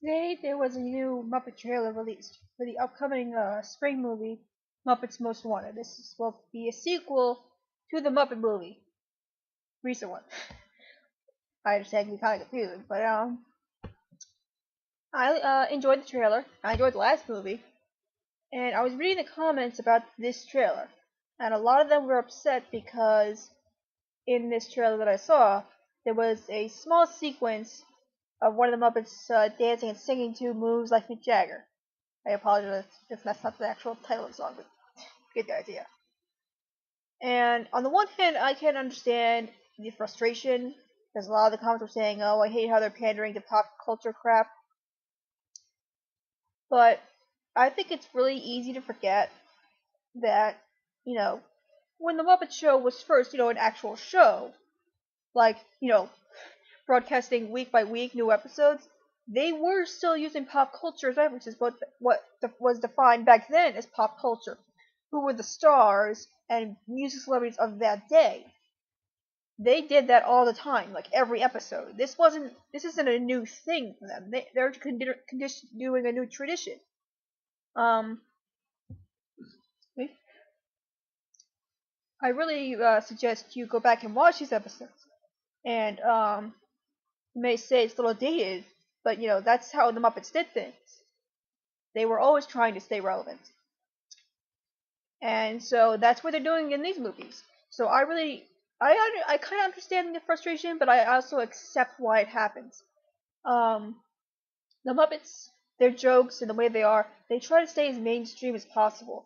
Today there was a new Muppet trailer released for the upcoming spring movie, Muppets Most Wanted. Will be a sequel to the Muppet movie, recent one. I understand it can be kind of confusing, but I enjoyed the trailer. I enjoyed the last movie, and I was reading the comments about this trailer, and a lot of them were upset because in this trailer that I saw, there was a small sequence of one of the Muppets dancing and singing to moves like Mick Jagger. I apologize if that's not the actual title of the song, but good idea. And on the one hand, I can understand the frustration, because a lot of the comments were saying, oh, I hate how they're pandering to pop culture crap. But I think it's really easy to forget that, when the Muppet Show was first, an actual show, like, broadcasting week by week new episodes, they were still using pop culture as references, but what was defined back then as pop culture. Who were the stars and music celebrities of that day? They did that all the time, like every episode. This isn't a new thing for them. They're doing a new tradition. Um, I really suggest you go back and watch these episodes. And you may say it's a little dated, but that's how the Muppets did things. They were always trying to stay relevant. And so that's what they're doing in these movies. So I kind of understand the frustration, but I also accept why it happens. The Muppets, their jokes and the way they are, they try to stay as mainstream as possible.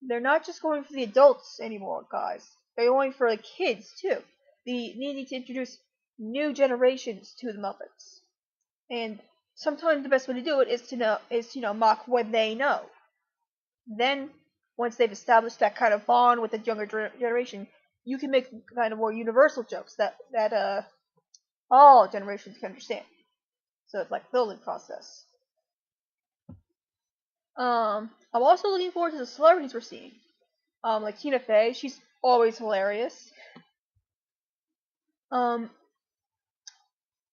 They're not just going for the adults anymore, guys. They're going for the kids too. They need to introduce new generations to the Muppets. And sometimes the best way to do it is to mock what they know. Then, once they've established that kind of bond with the younger generation, you can make kind of more universal jokes that all generations can understand. So it's like a building process. I'm also looking forward to the celebrities we're seeing. Like Tina Fey, she's always hilarious. Um,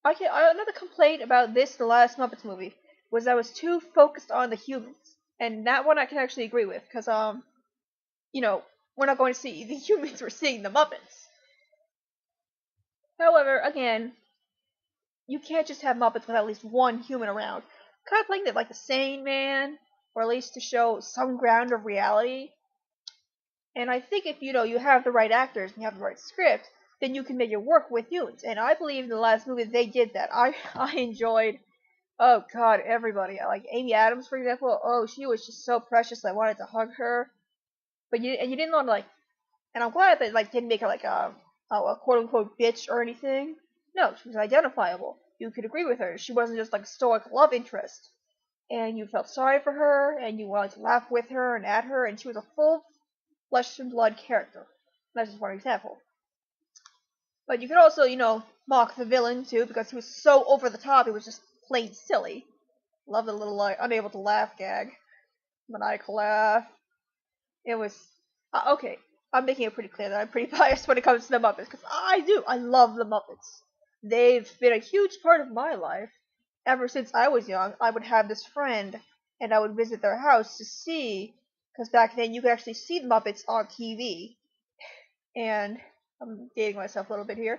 another complaint about the last Muppets movie, was I was too focused on the humans, and that one I can actually agree with, because we're not going to see the humans, we're seeing the Muppets. However, again, you can't just have Muppets with at least one human around. Kind of like the Sane Man, or at least to show some ground of reality. And I think if you have the right actors and you have the right script, then you can make it work with humans. And I believe in the last movie they did that. I enjoyed, oh god, everybody. Like Amy Adams, for example. Oh, she was just so precious. I wanted to hug her. But you didn't want to and I'm glad that didn't make her like a quote unquote bitch or anything. No, she was identifiable. You could agree with her. She wasn't just like a stoic love interest. And you felt sorry for her, and you wanted to laugh with her and at her, and she was a full flesh and blood character. That's just one example. But you could also, mock the villain too, because he was so over the top, it was just plain silly. Love the little unable to laugh gag, maniacal laugh. It was okay. I'm making it pretty clear that I'm pretty biased when it comes to the Muppets, because I do. I love the Muppets. They've been a huge part of my life. Ever since I was young, I would have this friend, and I would visit their house to see, because back then you could actually see the Muppets on TV. And I'm dating myself a little bit here.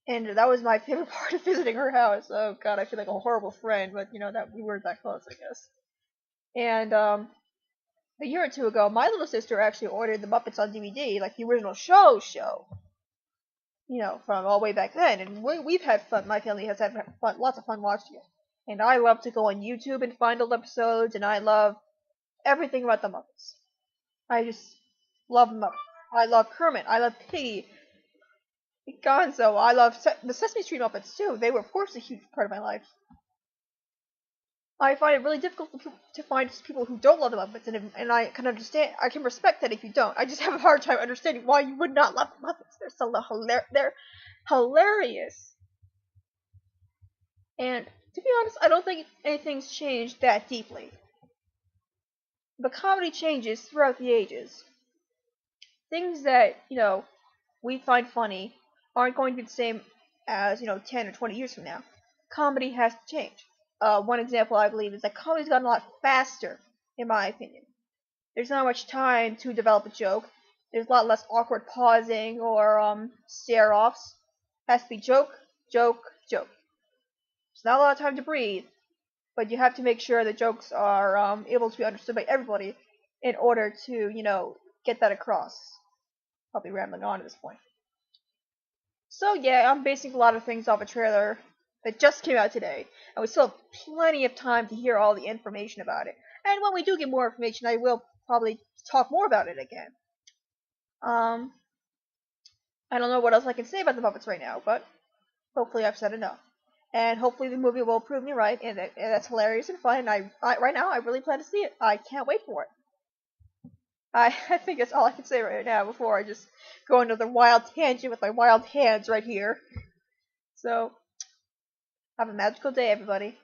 And that was my favorite part of visiting her house. Oh god, I feel like a horrible friend, but that we weren't that close, I guess. And a year or two ago, my little sister actually ordered the Muppets on DVD, like the original show. From all the way back then, and we've had fun. My family has had fun, lots of fun watching it. And I love to go on YouTube and find old episodes, and I love everything about the Muppets. I just love Muppets. I love Kermit. I love Piggy. Gonzo. I love the Sesame Street Muppets too. They were, of course, a huge part of my life. I find it really difficult to find people who don't love the Muppets, and I can understand. I can respect that if you don't. I just have a hard time understanding why you would not love the Muppets. They're hilarious. And to be honest, I don't think anything's changed that deeply. But comedy changes throughout the ages. Things that we find funny aren't going to be the same as 10 or 20 years from now. Comedy has to change. one example I believe is that comedy's gotten a lot faster, in my opinion. There's not much time to develop a joke. There's a lot less awkward pausing or stare-offs. It has to be joke, joke, joke. There's not a lot of time to breathe, but you have to make sure the jokes are able to be understood by everybody in order to, get that across. Probably rambling on at this point. So yeah, I'm basing a lot of things off a trailer that just came out today, and we still have plenty of time to hear all the information about it. And when we do get more information, I will probably talk more about it again. I don't know what else I can say about the Muppets right now, but hopefully I've said enough. And hopefully the movie will prove me right, and that's hilarious and fun, and I right now I really plan to see it. I can't wait for it. I think that's all I can say right now before I just go into the wild tangent with my wild hands right here. So, have a magical day, everybody.